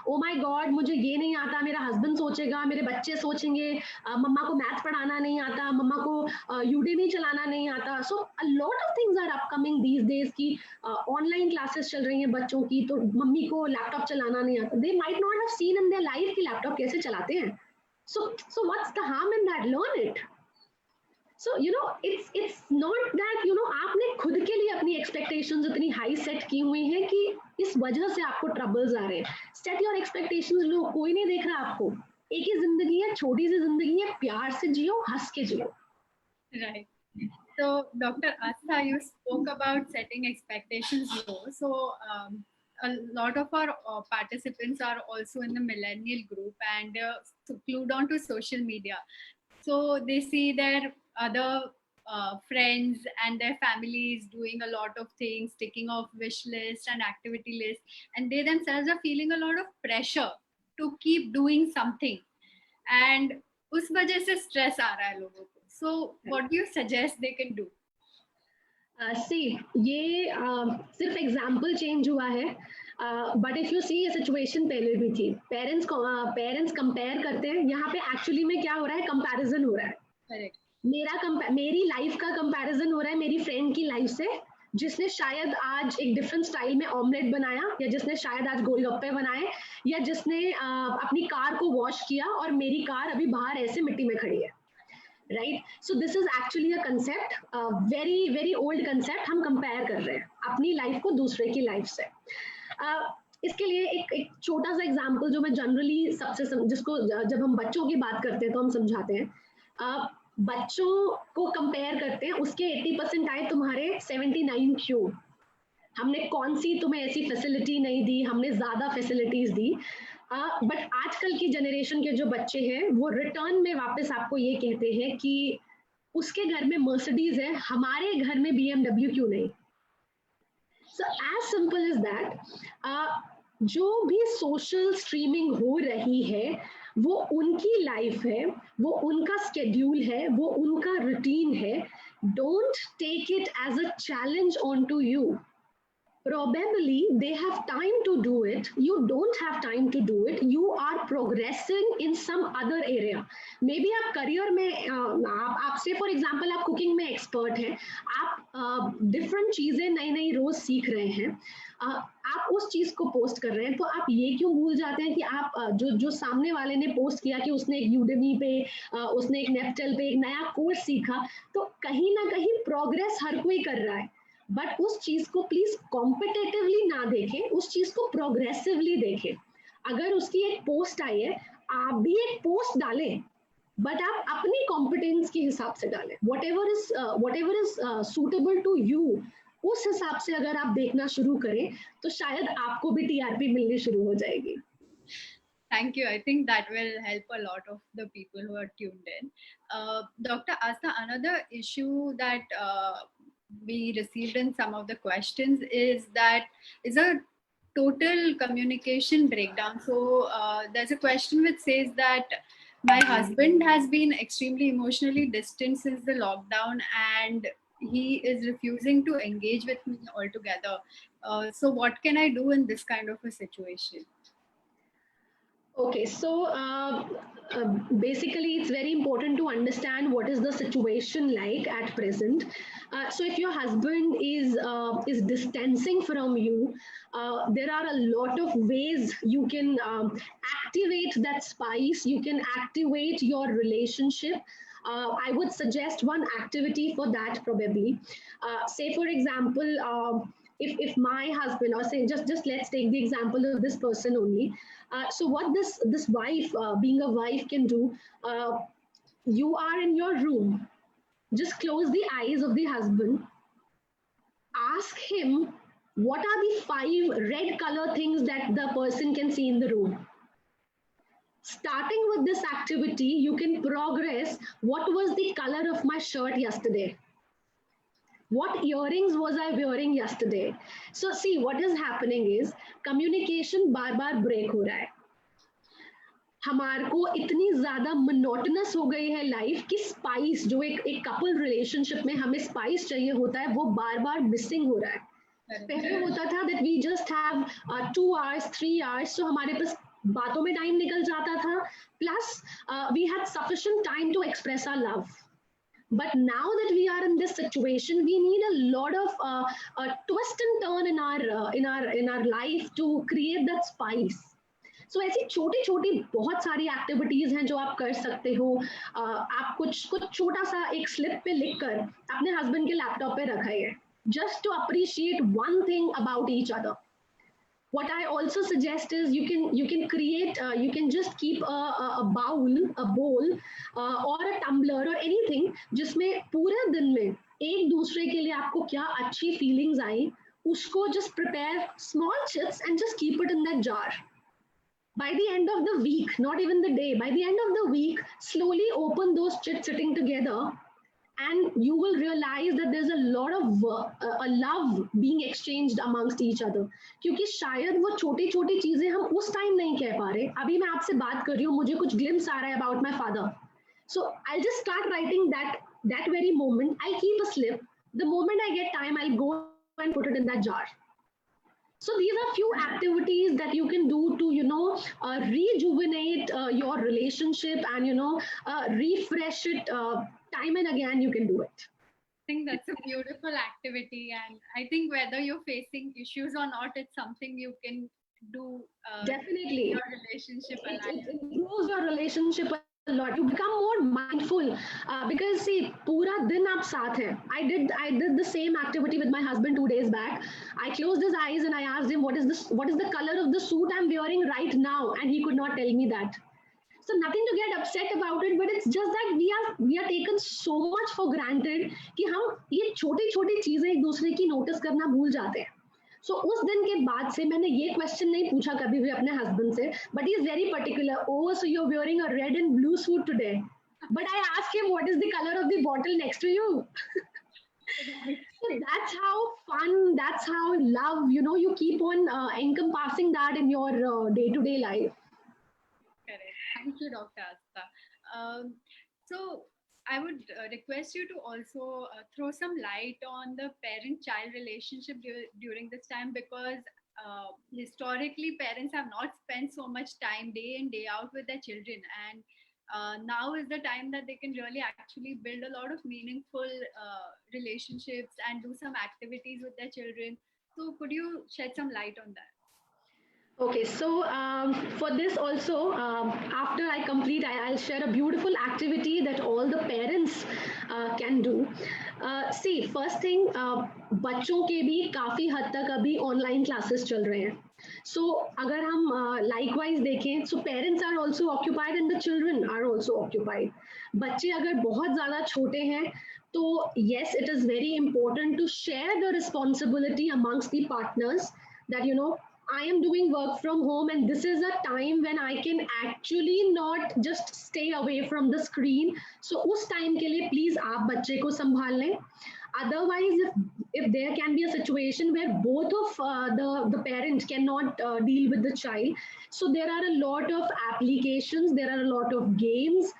oh my god मुझे ये नहीं आता, मेरा हस्बैंड सोचेगा, मेरे बच्चे सोचेंगे, मम्मा को मैथ पढ़ाना नहीं आता, मम्मा को यूडेमी चलाना नहीं आता. So a lot of things are upcoming these days कि ऑनलाइन क्लासेस चल रही हैं बच्चों की, तो मम्मी को लैपटॉप चलाना नहीं आता. They might not have seen in their life कि लैपटॉप कैसे चलाते हैं. So what's the harm in that? Learn it. So it's not that आपने खुद के लिए अपनी expectations इतनी high set की हुई हैं कि इस वजह से आपको troubles आ रहे हैं. Set your expectations low. कोई नहीं देख रहा आपको. एक ही जिंदगी है, छोटी सी जिंदगी है, प्यार से जियो, हंस के जियो. Right. So Dr. Astha, you spoke about setting expectations low. So a lot of our participants are also in the millennial group and so glued on to social media. So they see their other friends and their families doing a lot of things, ticking off wish list and activity list, and they themselves are feeling a lot of pressure to keep doing something. And उस वजह से stress आ रहा है लोगों को. So what do you suggest they can do? See, ये सिर्फ example change हुआ है, बट इफ यू सी ये सिचुएशन पहले भी थी. पेरेंट्स कंपेयर करते हैं. यहाँ पे एक्चुअली में क्या हो रहा है, कंपैरिजन हो रहा है. Correct. मेरी लाइफ का कंपैरिजन हो रहा है मेरी फ्रेंड की लाइफ से, जिसने शायद आज एक डिफरेंट स्टाइल में ऑमलेट बनाया, या जिसने शायद आज गोलगप्पे बनाए, या जिसने अपनी कार को वॉश किया और मेरी कार अभी बाहर ऐसे मिट्टी में खड़ी है. Right. So this is actually a concept, very very old concept. हम कंपेयर कर रहे हैं अपनी लाइफ को दूसरे की लाइफ से. इसके लिए एक छोटा सा एग्जांपल जो मैं जनरली जिसको जब हम बच्चों की बात करते हैं तो हम समझाते हैं. बच्चों को कंपेयर करते हैं, उसके 80% आए, तुम्हारे 79 क्यों? हमने कौन सी तुम्हें ऐसी फैसिलिटी नहीं दी, हमने ज्यादा फैसिलिटीज दी. बट आजकल की जनरेशन के जो बच्चे हैं वो रिटर्न में वापस आपको ये कहते हैं कि उसके घर में मर्सिडीज है, हमारे घर में BMW क्यों नहीं? So as simple is that. जो भी सोशल स्ट्रीमिंग हो रही है वो उनकी लाइफ है, वो उनका स्केड्यूल है, वो उनका रूटीन है. Don't take it as a challenge on to you. Probably they have time to do it, you don't have time to do it, you are progressing in some other area. Maybe आप career में आप से for example आप cooking में expert हैं, आप different चीजें नई नई रोज सीख रहे हैं, आप उस चीज को पोस्ट कर रहे हैं. तो आप ये क्यों भूल जाते हैं कि आप जो सामने वाले ने पोस्ट किया कि उसने एक यूडेमी पे, उसने एक नेप्टल पे एक नया कोर्स सीखा, तो कहीं ना कहीं प्रोग्रेस हर कोई कर रहा है. बट उस चीज को प्लीज कॉम्पिटेटिवली ना देखें, उस चीज को प्रोग्रेसिवली देखें. अगर उसकी एक पोस्ट आई है, आप भी एक पोस्ट डालें, बट आप अपनी कॉम्पिटेंस के हिसाब से डालें. whatever is suitable to you, उस हिसाब से अगर आप देखना शुरू करें तो शायद आपको भी TRP मिलनी शुरू हो जाएगी. Thank you. I think that will help a lot of the people who are tuned in. Dr. Asta, another issue that we received in some of the questions is a total communication breakdown. So there's a question which says that my husband has been extremely emotionally distant since the lockdown and he is refusing to engage with me altogether. So what can I do in this kind of a situation? Okay, so basically it's very important to understand what is the situation like at present. So if your husband is distancing from you, there are a lot of ways you can activate that spice, you can activate your relationship. I would suggest one activity for that probably. Say for example, if my husband, or say just let's take the example of this person only. So what this wife, being a wife, can do, you are in your room, just close the eyes of the husband, ask him what are the 5 red color things that the person can see in the room. Starting with this activity, you can progress. What was the color of my shirt yesterday? What earrings was I wearing yesterday? So see, what is happening is communication बार-बार break हो रहा है. हमारे को इतनी ज़्यादा monotonous हो गई है life कि spice, जो एक couple relationship में हमें spice चाहिए होता है, वो बार-बार missing हो रहा है. पहले होता था that we just have 2 hours, 3 hours, so हमारे पास बातों में time निकल जाता था, plus we had sufficient time to express our love. But now that we are in this situation, we need a lot of twist and turn in our life to create that spice. So ऐसी छोटी-छोटी बहुत सारी activities हैं जो आप कर सकते हो. आप कुछ छोटा सा एक स्लिप पे लिखकर अपने हस्बैंड के लैपटॉप पे रखाइए, just to appreciate one thing about each other. What I also suggest is you can create, you can just keep a bowl or a tumbler or anything जिसमें पूरे दिन में एक दूसरे के लिए आपको क्या अच्छी फीलिंग्स आई उसको just prepare small chips and just keep it in that jar. By the end of the week, not even the day, by the end of the week, slowly open those chips sitting together, and you will realize that there's a lot of a love being exchanged amongst each other. क्योंकि शायद वो छोटी छोटी चीजें हम उस time नहीं कह पा रहे. अभी मैं आपसे बात कर रही हूँ, मुझे कुछ glimpse आ रहा है about my father. So I'll just start writing that very moment. I'll keep a slip. The moment I get time, I'll go and put it in that jar. So these are few activities that you can do to, rejuvenate your relationship and, refresh it time and again. You can do it. I think that's a beautiful activity, and I think whether you're facing issues or not, it's something you can do. Definitely, your relationship alive. It improves your relationship a lot. You become more mindful because see, पूरा दिन आप साथ हैं. I did the same activity with my husband 2 days back. I closed his eyes and I asked him what is the color of the suit I'm wearing right now, and he could not tell me that. So nothing to get upset about it, but it's just that we are taken so much for granted कि हम ये छोटी छोटी चीजें एक दूसरे की notice करना भूल जाते हैं. So उस दिन के बाद से मैंने ये क्वेश्चन नहीं पूछा कभी भी अपने हस्बैंड से, but he is very particular. Oh, so you're wearing a red and blue suit today. But I asked him, what is the color of the bottle next to you? So that's how fun, that's how love, you keep on encompassing that in your day-to-day life. Correct. Thank you, Dr. Asta. So I would request you to also throw some light on the parent-child relationship during this time, because historically parents have not spent so much time day in day out with their children, and now is the time that they can really actually build a lot of meaningful relationships and do some activities with their children. So could you shed some light on that? Okay, so for this also, after I complete, I'll share a beautiful activity that all the parents can do. See, first thing, बच्चों के भी काफ़ी हद तक अभी online classes चल रहे हैं. So अगर हम likewise देखें, so parents are also occupied and the children are also occupied. बच्चे अगर बहुत ज़्यादा छोटे हैं, तो yes, it is very important to share the responsibility amongst the partners that I am doing work from home, and this is a time when I can actually not just stay away from the screen. So उस time के लिए please आप बच्चे को संभाल लें. Otherwise, if there can be a situation where both of the parents cannot deal with the child, so there are a lot of applications, there are a lot of games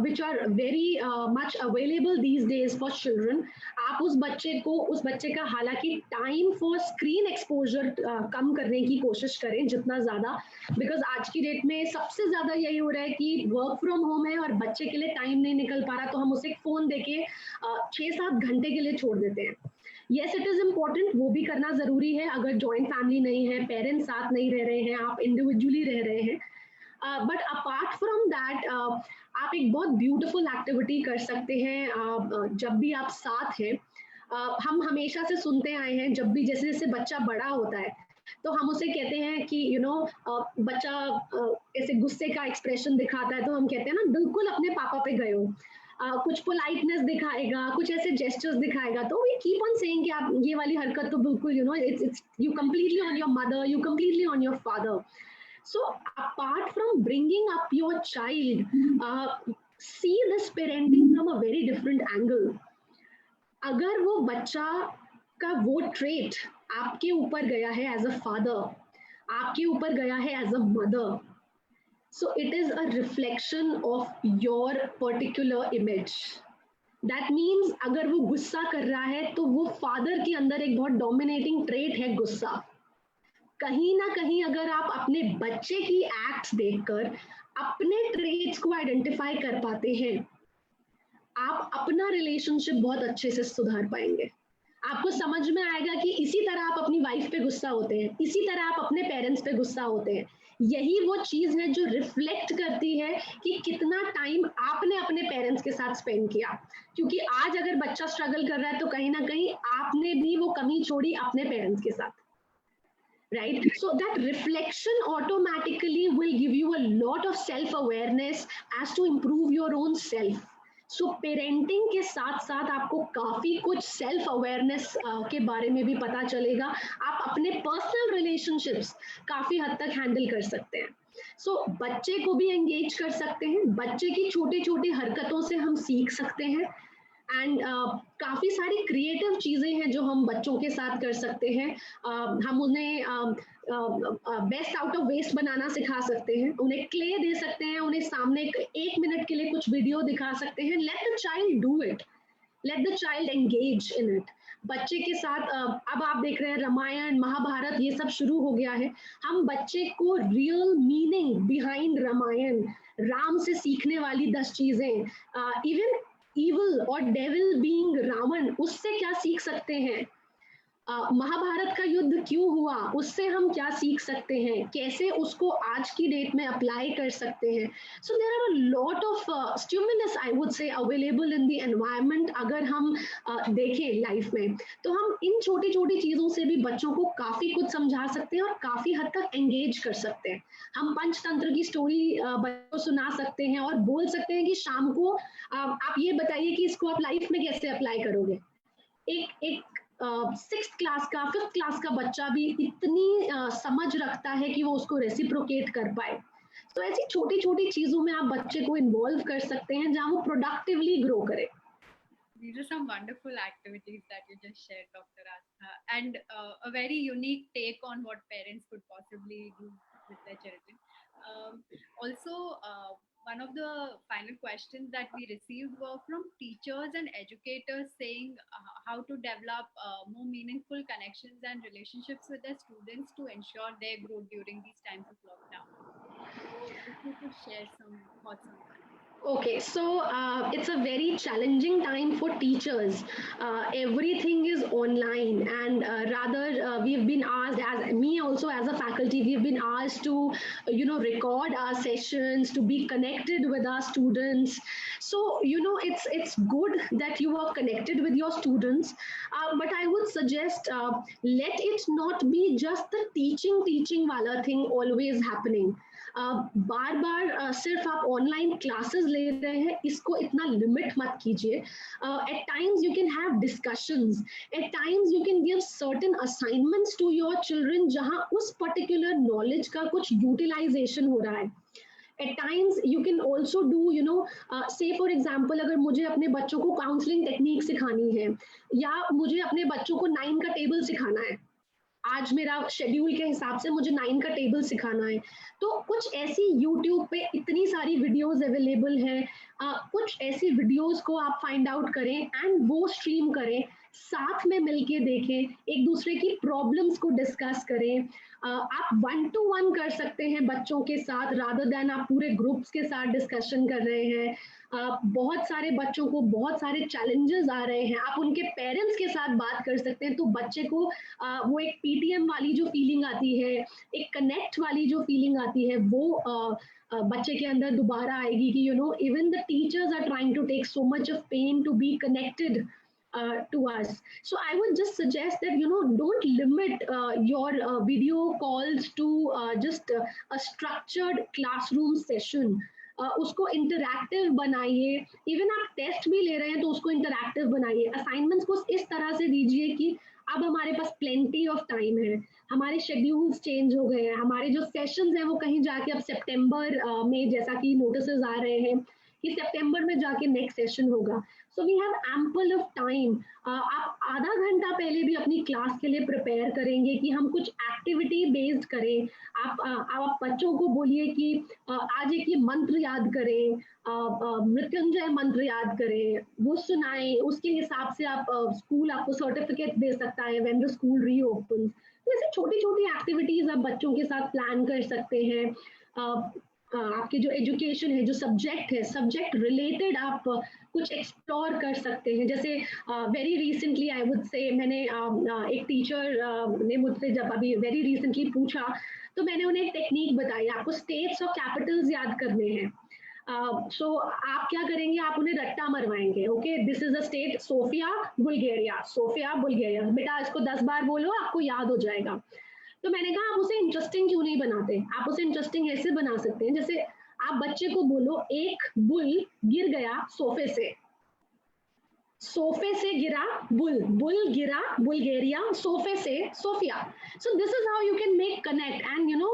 which are very much available these days for children. आप उस बच्चे का हालांकि time for screen exposure कम करने की कोशिश करें जितना ज़्यादा, because आज की डेट में सबसे ज़्यादा यही हो रहा है कि work from home है और बच्चे के लिए time नहीं निकल पा रहा, तो हम उसे फ़ोन देके 6-7 घंटे के लिए छोड़ देते हैं. Yes, it is important, वो भी करना ज़रूरी है. अगर joint family नहीं है, parents साथ नहीं रह रहे हैं, आप individually रह रहे हैं, but apart from that, आप एक बहुत beautiful activity कर सकते हैं जब भी आप साथ हैं. हम हमेशा से सुनते आए हैं, जब भी जैसे जैसे बच्चा बड़ा होता है तो हम उसे कहते हैं कि बच्चा ऐसे गुस्से का एक्सप्रेशन दिखाता है, तो हम कहते हैं ना बिल्कुल अपने पापा पे गए हो. कुछ पोलाइटनेस दिखाएगा, कुछ ऐसे जेस्चर्स दिखाएगा, तो वी कीप ऑन सेइंग कि आप ये वाली हरकत तो बिल्कुल it's you completely on your mother, you completely on your father. So apart from bringing up your child, see this parenting from a very different angle. अगर वो बच्चा का वो trait आपके ऊपर गया है as a father, आपके ऊपर गया है as a mother, so it is a reflection of your particular image. That means अगर वो गुस्सा कर रहा है तो वो father के अंदर एक बहुत dominating trait है गुस्सा. कहीं ना कहीं अगर आप अपने बच्चे की एक्ट्स देखकर अपने ट्रेट्स को आइडेंटिफाई कर पाते हैं, आप अपना रिलेशनशिप बहुत अच्छे से सुधार पाएंगे. आपको समझ में आएगा कि इसी तरह आप अपनी वाइफ पे गुस्सा होते हैं, इसी तरह आप अपने पेरेंट्स पे गुस्सा होते हैं. यही वो चीज है जो रिफ्लेक्ट करती है कि कितना टाइम आपने अपने पेरेंट्स के साथ स्पेंड किया. क्योंकि आज अगर बच्चा स्ट्रगल कर रहा है तो कहीं ना कहीं आपने भी वो कमी छोड़ी अपने पेरेंट्स के साथ. Right, so that reflection automatically will give you a lot of self-awareness as to improve your own self. So parenting के साथ साथ आपको काफी कुछ सेल्फ अवेयरनेस के बारे में भी पता चलेगा, आप अपने पर्सनल रिलेशनशिप्स काफी हद तक हैंडल कर सकते हैं। सो बच्चे को भी एंगेज कर सकते हैं, बच्चे की छोटी छोटी हरकतों से हम सीख सकते हैं, एंड काफ़ी सारी क्रिएटिव चीज़ें हैं जो हम बच्चों के साथ कर सकते हैं। हम उन्हें बेस्ट आउट ऑफ वेस्ट बनाना सिखा सकते हैं, उन्हें क्ले दे सकते हैं, उन्हें सामने एक मिनट के लिए कुछ वीडियो दिखा सकते हैं। Let the child do it, let the child engage in it. बच्चे के साथ अब आप देख रहे हैं रामायण महाभारत ये सब शुरू हो गया है, हम बच्चे को real meaning behind Ramayana, Ram से सीखने वाली 10 चीजें, इवन evil और devil being रावण, उससे क्या सीख सकते हैं, महाभारत का युद्ध क्यों हुआ उससे हम क्या सीख सकते हैं, कैसे उसको आज की डेट में अप्लाई कर सकते हैं। So there are a lot of stimulus I would say available in the environment. अगर हम देखें लाइफ में तो हम इन छोटी छोटी चीज़ों से भी बच्चों को काफ़ी कुछ समझा सकते हैं और काफ़ी हद तक एंगेज कर सकते हैं। हम पंचतंत्र की स्टोरी बच्चों को सुना सकते हैं और बोल सकते हैं कि शाम को आप ये बताइए कि इसको आप लाइफ में कैसे अप्लाई करोगे। एक 6th क्लास का 5th क्लास का बच्चा भी इतनी समझ रखता है कि वो उसको रेसिप्रोकेट कर पाए। तो ऐसी छोटी छोटी चीजों में आप बच्चे को इन्वॉल्व कर सकते हैं जहां वो प्रोडक्टिवली ग्रो करे। These are some wonderful activities that you just shared, Dr. Astha, and a very unique take on what parents could possibly do with their children. Also, one of the final questions that we received were from teachers and educators saying how to develop more meaningful connections and relationships with their students to ensure their growth during these times of lockdown. So, if you could share some thoughts on that. Okay, so it's a very challenging time for teachers. Everything is online, and rather we've been asked, as me also as a faculty, we've been asked to record our sessions, to be connected with our students. So it's good that you are connected with your students, but I would suggest let it not be just the teaching wala thing always happening. बार बार सिर्फ आप online classes ले रहे हैं, इसको इतना limit मत कीजिए। At times you can have discussions, at times you can give certain assignments to your children जहां उस पर्टिकुलर नॉलेज का कुछ यूटिलाइजेशन हो रहा है। At times you can also do say for example, अगर मुझे अपने बच्चों को काउंसलिंग टेक्निक सिखानी है या मुझे अपने बच्चों को 9 का टेबल सिखाना है, आज मेरा शेड्यूल के हिसाब से मुझे 9 का टेबल सिखाना है, तो कुछ ऐसी यूट्यूब पे इतनी सारी वीडियोस अवेलेबल हैं, कुछ ऐसी वीडियोस को आप फाइंड आउट करें एंड वो स्ट्रीम करें, साथ में मिलके देखें, एक दूसरे की प्रॉब्लम्स को डिस्कस करें। आप 1-to-1 कर सकते हैं बच्चों के साथ, रादर देन आप पूरे ग्रुप्स के साथ डिस्कशन कर रहे हैं। बहुत सारे बच्चों को बहुत सारे चैलेंजेस आ रहे हैं, आप उनके पेरेंट्स के साथ बात कर सकते हैं, तो बच्चे को वो एक पीटीएम वाली जो फीलिंग आती है, एक कनेक्ट वाली जो फीलिंग आती है, वो बच्चे के अंदर दोबारा आएगी कि even the teachers are trying to take so much of pain to be connected to us. So I would just suggest that don't limit your video calls to just a structured classroom session. उसको interactive बनाइए, even आप test भी ले रहे हैं तो उसको interactive बनाइए, असाइनमेंट्स को इस तरह से दीजिए कि अब हमारे पास प्लेंटी ऑफ टाइम है, हमारे शेड्यूल्स चेंज हो गए हैं, हमारे जो सेशंस हैं वो कहीं जाके अब सितंबर में, जैसा कि नोटिसेस आ रहे हैं कि सितंबर में जाके नेक्स्ट सेशन होगा, so we have ample of time. आप आधा घंटा पहले भी अपनी क्लास के लिए प्रिपेयर करेंगे कि हम कुछ एक्टिविटी बेस्ड करें। आप बच्चों को बोलिए कि आज एक ये मंत्र याद करें, मृत्युंजय मंत्र याद करें, वो सुनाएं, उसके हिसाब से आप स्कूल आपको सर्टिफिकेट दे सकता है व्हेन द स्कूल रीओपन्स। ऐसे छोटी छोटी एक्टिविटीज आप बच्चों के साथ प्लान कर सकते हैं। आपके जो एजुकेशन है, जो सब्जेक्ट है, सब्जेक्ट रिलेटेड आप कुछ एक्सप्लोर कर सकते हैं। जैसे वेरी रिसेंटली आई वुड से, मैंने एक टीचर ने मुझसे जब अभी वेरी रिसेंटली पूछा तो मैंने उन्हें एक टेक्निक बताई, आपको स्टेट्स और कैपिटल्स याद करने हैं। सो आप क्या करेंगे, आप उन्हें रट्टा मरवाएंगे। Okay, this is a state Sofia Bulgaria, Sofia Bulgaria, बेटा इसको 10 बार बोलो आपको याद हो जाएगा। तो मैंने कहा आप उसे इंटरेस्टिंग क्यों नहीं बनाते, आप उसे इंटरेस्टिंग ऐसे बना सकते हैं जैसे आप बच्चे को बोलो एक बुल गिर गया सोफे से गिरा बुल गिरा बुल्गारिया, सोफे से Sophia. So this is how you can make connect, and you know,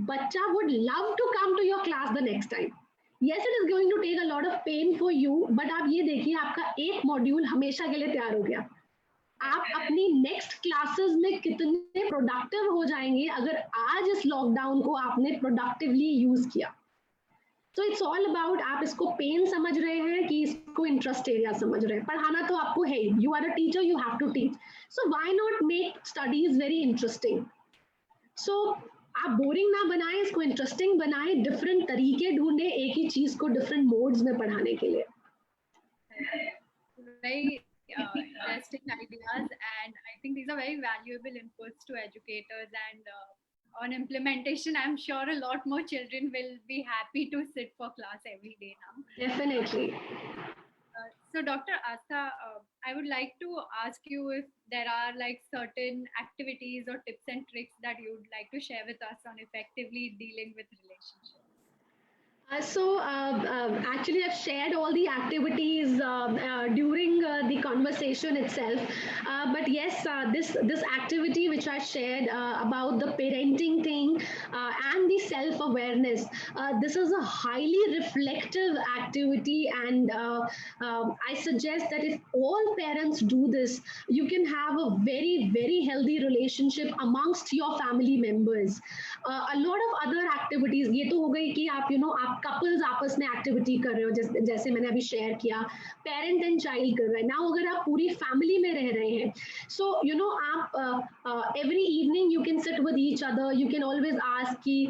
bachcha would love to come to your class the next time. Yes, it is going to take a lot of pain for you, but आप ये देखिए आपका एक module हमेशा के लिए तैयार हो गया. आप अपनी नेक्स्ट क्लासेस में कितने प्रोडक्टिव हो जाएंगे अगर आज इस लॉकडाउन को आपने प्रोडक्टिवली यूज किया. तो इट्स ऑल अबाउट आप इसको पेन समझ रहे हैं कि इसको इंटरेस्ट एरिया समझ रहे हैं. पढ़ाना तो आपको है, you are a teacher, you have to teach. So why not make studies very interesting. So आप बोरिंग ना बनाएं, इसको इंटरेस्टिंग बनाएं, डिफरेंट तरीके ढूंढें एक ही चीज को डिफरेंट मोड्स में पढ़ाने के लिए. Very interesting ideas, and I think these are very valuable inputs to educators, and on implementation I'm sure a lot more children will be happy to sit for class every day now. Definitely. So Dr. Astha, I would like to ask you if there are like certain activities or tips and tricks that you would like to share with us on effectively dealing with relationships. Actually, I've shared all the activities during the conversation itself. But yes, this activity which I shared about the parenting thing and the self-awareness, this is a highly reflective activity, and I suggest that if all parents do this, you can have a very, very healthy relationship amongst your family members. A lot of other activities, ये तो हो गई कि आप आप couples आपस में activity कर रहे हो, जैसे मैंने अभी शेयर किया, पेरेंट एंड चाइल्ड कर रहे हैं. नाउ अगर आप पूरी फैमिली में रह रहे हैं, सो आप every evening you can sit with each other, you can always ask कि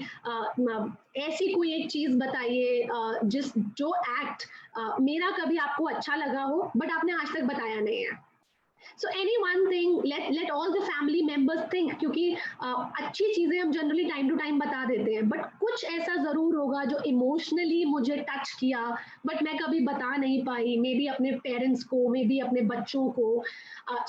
ऐसी कोई एक चीज बताइए जो एक्ट मेरा कभी आपको अच्छा लगा हो बट आपने आज तक बताया नहीं है. So any one thing, let all the family members think, क्योंकि अच्छी चीजें हम जनरली टाइम टू टाइम बता देते हैं, बट कुछ ऐसा जरूर होगा जो इमोशनली मुझे टच किया बट मैं कभी बता नहीं पाई, मे बी अपने पेरेंट्स को, मे बी अपने बच्चों को.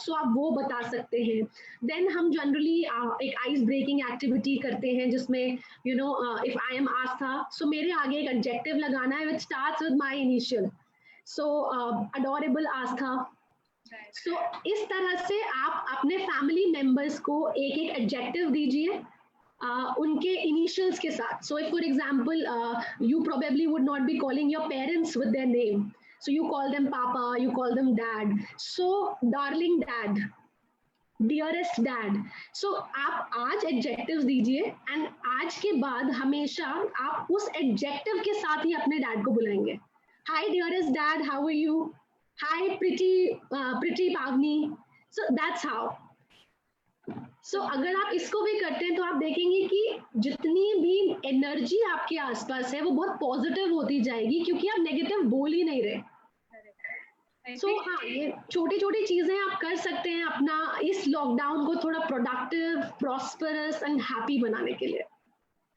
सो आप वो बता सकते हैं. देन हम जनरली एक आइस ब्रेकिंग एक्टिविटी करते हैं जिसमें इफ आई एम आस्था, सो मेरे आगे एक एडजेक्टिव लगाना है which starts with my initial. So adorable Aastha. So इस तरह से आप अपने फैमिली मेंबर्स को एक एक एडजेक्टिव दीजिए उनके इनिशियल्स के साथ. So if for example you probably would not be calling your parents with their name, so you call them papa, you call them dad. So darling dad, dearest dad. So आप आज adjectives दीजिए, and आज के बाद हमेशा आप उस adjective के साथ ही अपने डैड को बुलाएंगे. Hi dearest dad, how are you? Hi, pretty Pavni. So that's how. So अगर आप इसको भी करते हैं तो आप देखेंगे कि जितनी भी एनर्जी आपके आसपास है वो बहुत पॉजिटिव होती जाएगी, क्योंकि आप नेगेटिव बोल ही नहीं रहे. सो हाँ, ये छोटी छोटी चीजें आप कर सकते हैं अपना इस लॉकडाउन को थोड़ा प्रोडक्टिव, प्रॉस्परस एंड हैप्पी बनाने के लिए.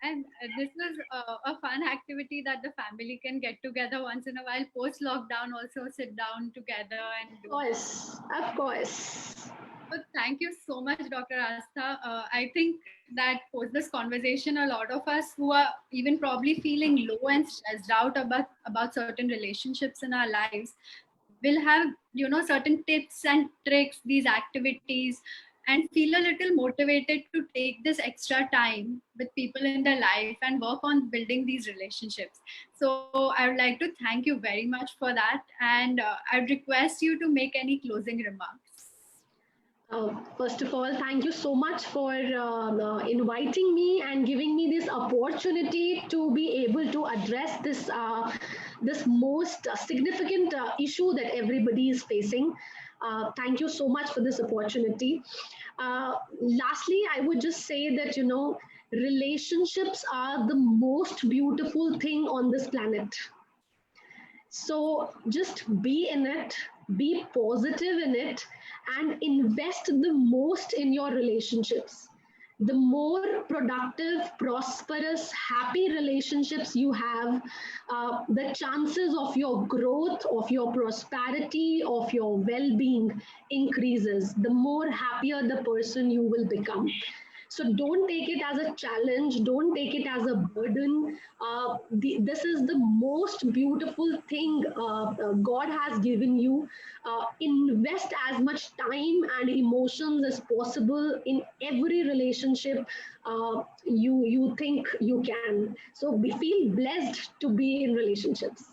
And this is a fun activity that the family can get together once in a while. Post lockdown, also sit down together and do. Of course. But thank you so much, Dr. Astha. I think that post this conversation, a lot of us who are even probably feeling low and stressed out about certain relationships in our lives will have certain tips and tricks, these activities, and feel a little motivated to take this extra time with people in their life and work on building these relationships. So I would like to thank you very much for that, and I'd request you to make any closing remarks. First of all, thank you so much for inviting me and giving me this opportunity to be able to address this most significant issue that everybody is facing. Thank you so much for this opportunity. Lastly, I would just say that, relationships are the most beautiful thing on this planet. So just be in it, be positive in it, and invest the most in your relationships. The more productive, prosperous, happy relationships you have, the chances of your growth, of your prosperity, of your well-being increases. The more happier the person you will become. So don't take it as a challenge, don't take it as a burden. This is the most beautiful thing God has given you. Invest as much time and emotions as possible in every relationship you think you can. So feel blessed to be in relationships.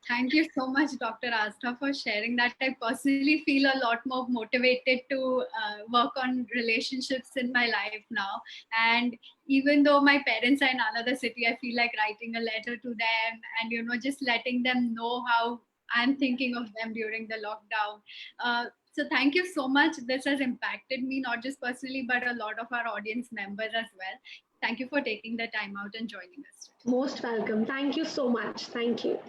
Thank you so much, Dr. Astha, for sharing that. I personally feel a lot more motivated to work on relationships in my life now. And even though my parents are in another city, I feel like writing a letter to them and, just letting them know how I'm thinking of them during the lockdown. So thank you so much. This has impacted me, not just personally, but a lot of our audience members as well. Thank you for taking the time out and joining us today. Most welcome. Thank you so much. Thank you.